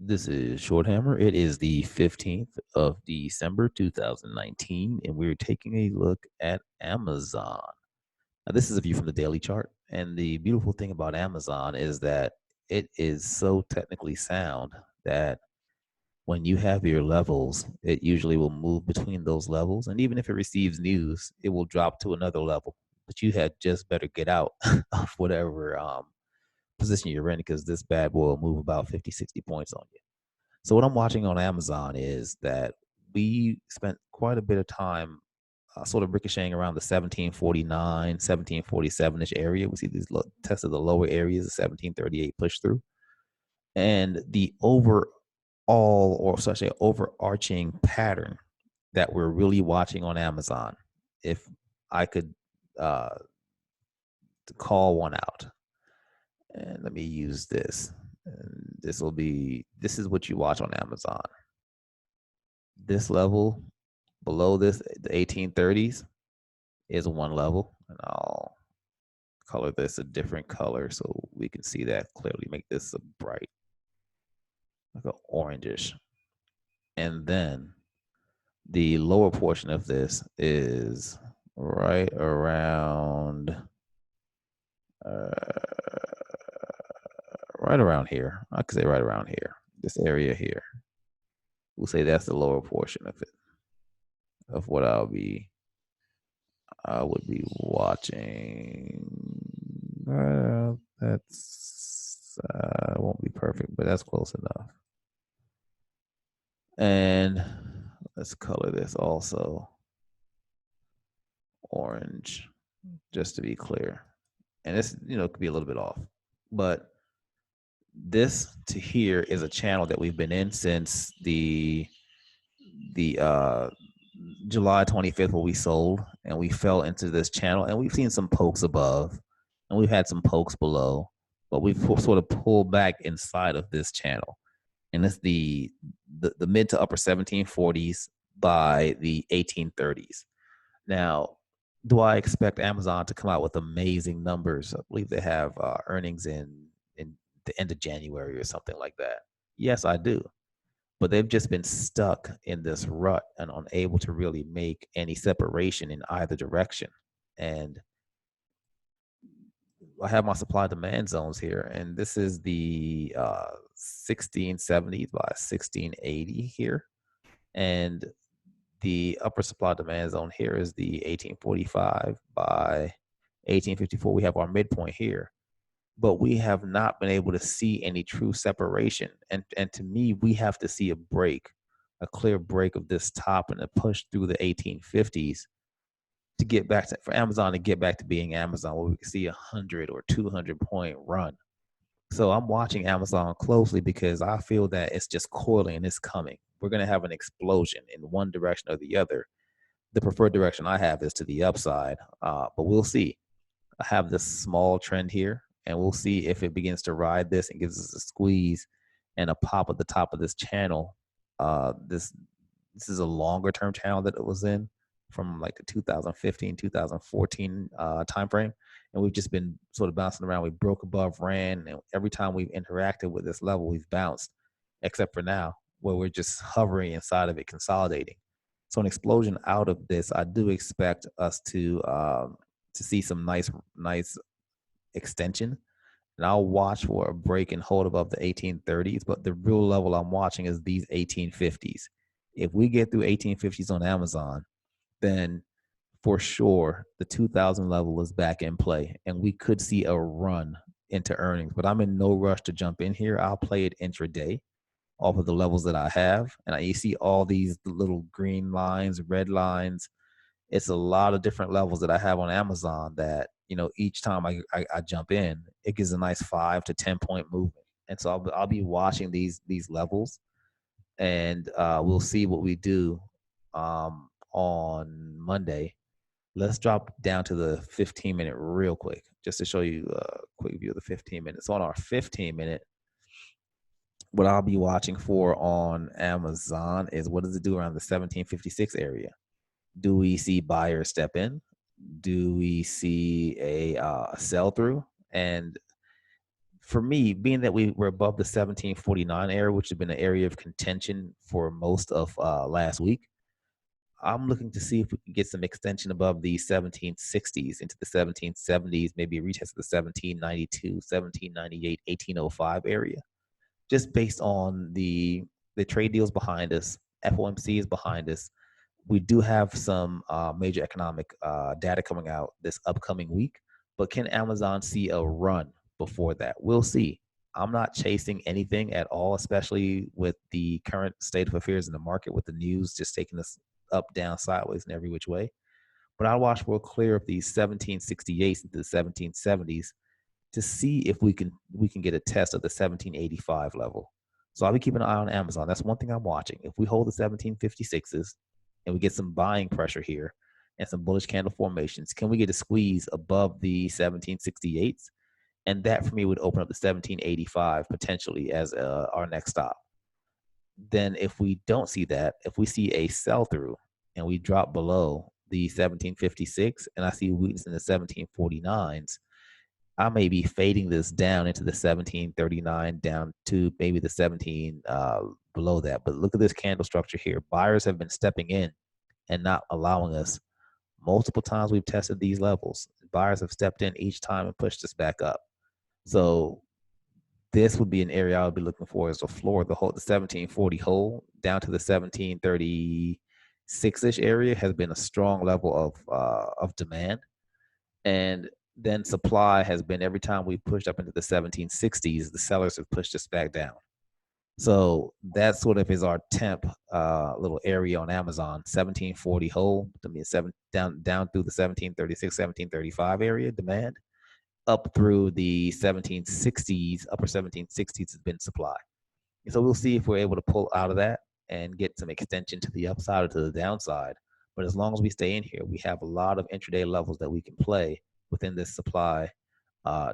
This is Shorthammer. It is the 15th of December 2019, and we're taking a look at Amazon. Now, this is a view from the daily chart. And the beautiful thing about Amazon is that it is so technically sound that when you have your levels, it usually will move between those levels. And even if it receives news, it will drop to another level. But you had just better get out of whatever position you're in because this bad boy will move about 50, 60 points on you. So what I'm watching on Amazon is that we spent quite a bit of time sort of ricocheting around the 1749, 1747-ish area. We see these tests of the lower areas, the 1738 push through. And the overall, or such a overarching pattern that we're really watching on Amazon, if I could call one out, and let me use this. And this is what you watch on Amazon. This level below this, the 1830s, is one level. And I'll color this a different color so we can see that clearly. Make this a bright, like an orangish. And then the lower portion of this is right around here. I could say right around here. This area here. We'll say that's the lower portion of it, of what I would be watching. That's won't be perfect, but that's close enough. And let's color this also orange, just to be clear. And this, could be a little bit off, but this to here is a channel that we've been in since the July 25th, where we sold, and we fell into this channel, and we've seen some pokes above, and we've had some pokes below, but we've sort of pulled back inside of this channel, and it's the mid to upper 1740s by the 1830s. Now, do I expect Amazon to come out with amazing numbers? I believe they have earnings in the end of January or something like that. Yes, I do. But they've just been stuck in this rut and unable to really make any separation in either direction. And I have my supply demand zones here, and this is the 1670s by 1680 here. And the upper supply demand zone here is the 1845 by 1854. We have our midpoint here, but we have not been able to see any true separation. And to me, we have to see a clear break of this top and a push through the 1850s to get back to, for Amazon to get back to being Amazon, where we can see 100 or 200 point run. So I'm watching Amazon closely because I feel that it's just coiling and it's coming. We're going to have an explosion in one direction or the other. The preferred direction I have is to the upside, but we'll see. I have this small trend here, and we'll see if it begins to ride this and gives us a squeeze and a pop at the top of this channel. This is a longer term channel that it was in from like the 2015, 2014 time frame. And we've just been sort of bouncing around. We broke above, ran, and every time we've interacted with this level, we've bounced, except for now, where we're just hovering inside of it, consolidating. So an explosion out of this, I do expect us to see some nice extension. And I'll watch for a break and hold above the 1830s. But the real level I'm watching is these 1850s. If we get through 1850s on Amazon, then for sure the 2000 level is back in play, and we could see a run into earnings. But I'm in no rush to jump in here. I'll play it intraday off of the levels that I have. And you see all these little green lines, red lines. It's a lot of different levels that I have on Amazon that, each time I jump in, it gives a nice 5 to 10 point movement. And so I'll be watching these levels, and we'll see what we do on Monday. Let's drop down to the 15-minute real quick, just to show you a quick view of the 15 minutes. So on our 15-minute, what I'll be watching for on Amazon is, what does it do around the 1756 area? Do we see buyers step in? Do we see a sell through? And for me, being that we were above the 1749 area, which has been an area of contention for most of last week, I'm looking to see if we can get some extension above the 1760s into the 1770s, maybe a retest of the 1792, 1798, 1805 area, just based on the trade deals behind us. FOMC is behind us. We do have some major economic data coming out this upcoming week, but can Amazon see a run before that? We'll see. I'm not chasing anything at all, especially with the current state of affairs in the market, with the news just taking us up, down, sideways, in every which way. But I watch real clear of these 1768s into the 1770s to see if we can get a test of the 1785 level. So I'll be keeping an eye on Amazon. That's one thing I'm watching. If we hold the 1756s and we get some buying pressure here and some bullish candle formations, can we get a squeeze above the 1768s? And that for me would open up the 1785 potentially as our next stop. Then if we don't see that, if we see a sell through and we drop below the 1756 and I see weakness in the 1749s, I may be fading this down into the 1739 down to maybe the 17 below that. But look at this candle structure here. Buyers have been stepping in and not allowing us. Multiple times we've tested these levels. Buyers have stepped in each time and pushed us back up. So this would be an area I would be looking for as a floor. The 1740 hole down to the 1736-ish area has been a strong level of demand. And then supply has been, every time we pushed up into the 1760s, the sellers have pushed us back down. So that sort of is our temp little area on Amazon, 1740 whole, I mean, down through the 1736, 1735 area demand, up through the 1760s, upper 1760s has been supply. So we'll see if we're able to pull out of that and get some extension to the upside or to the downside. But as long as we stay in here, we have a lot of intraday levels that we can play within this supply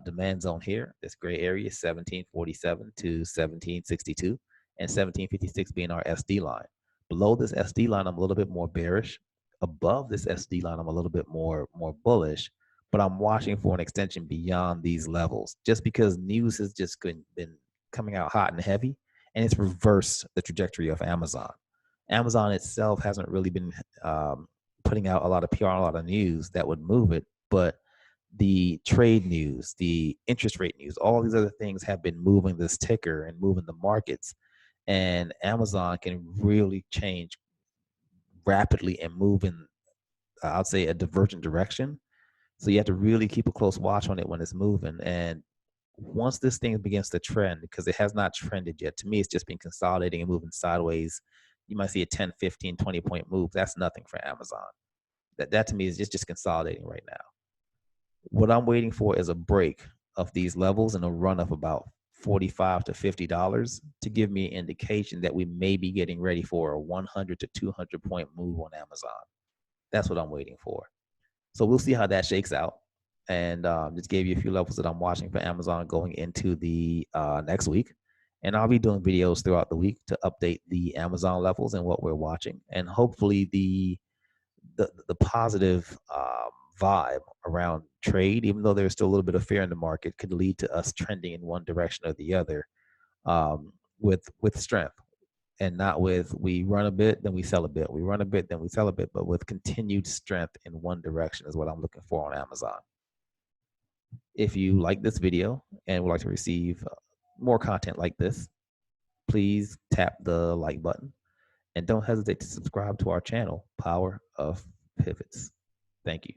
demand zone here. This gray area, 1747 to 1762, and 1756 being our SD line. Below this SD line, I'm a little bit more bearish. Above this SD line, I'm a little bit more bullish. But I'm watching for an extension beyond these levels, just because news has just been coming out hot and heavy, and it's reversed the trajectory of Amazon. Amazon itself hasn't really been putting out a lot of PR, a lot of news that would move it, but the trade news, the interest rate news, all these other things have been moving this ticker and moving the markets. And Amazon can really change rapidly and move in, I'd say, a divergent direction. So you have to really keep a close watch on it when it's moving. And once this thing begins to trend, because it has not trended yet, to me, it's just been consolidating and moving sideways. You might see a 10, 15, 20 point move. That's nothing for Amazon. That to me is just consolidating right now. What I'm waiting for is a break of these levels and a run of about $45 to $50 to give me an indication that we may be getting ready for a 100 to 200 point move on Amazon. That's what I'm waiting for. So we'll see how that shakes out. And just gave you a few levels that I'm watching for Amazon going into the next week. And I'll be doing videos throughout the week to update the Amazon levels and what we're watching. And hopefully the positive vibe around trade, even though there's still a little bit of fear in the market, could lead to us trending in one direction or the other with strength, and not with we run a bit, then we sell a bit, we run a bit, then we sell a bit, but with continued strength in one direction is what I'm looking for on Amazon. If you like this video and would like to receive more content like this, please tap the like button and don't hesitate to subscribe to our channel, Power of Pivots. Thank you.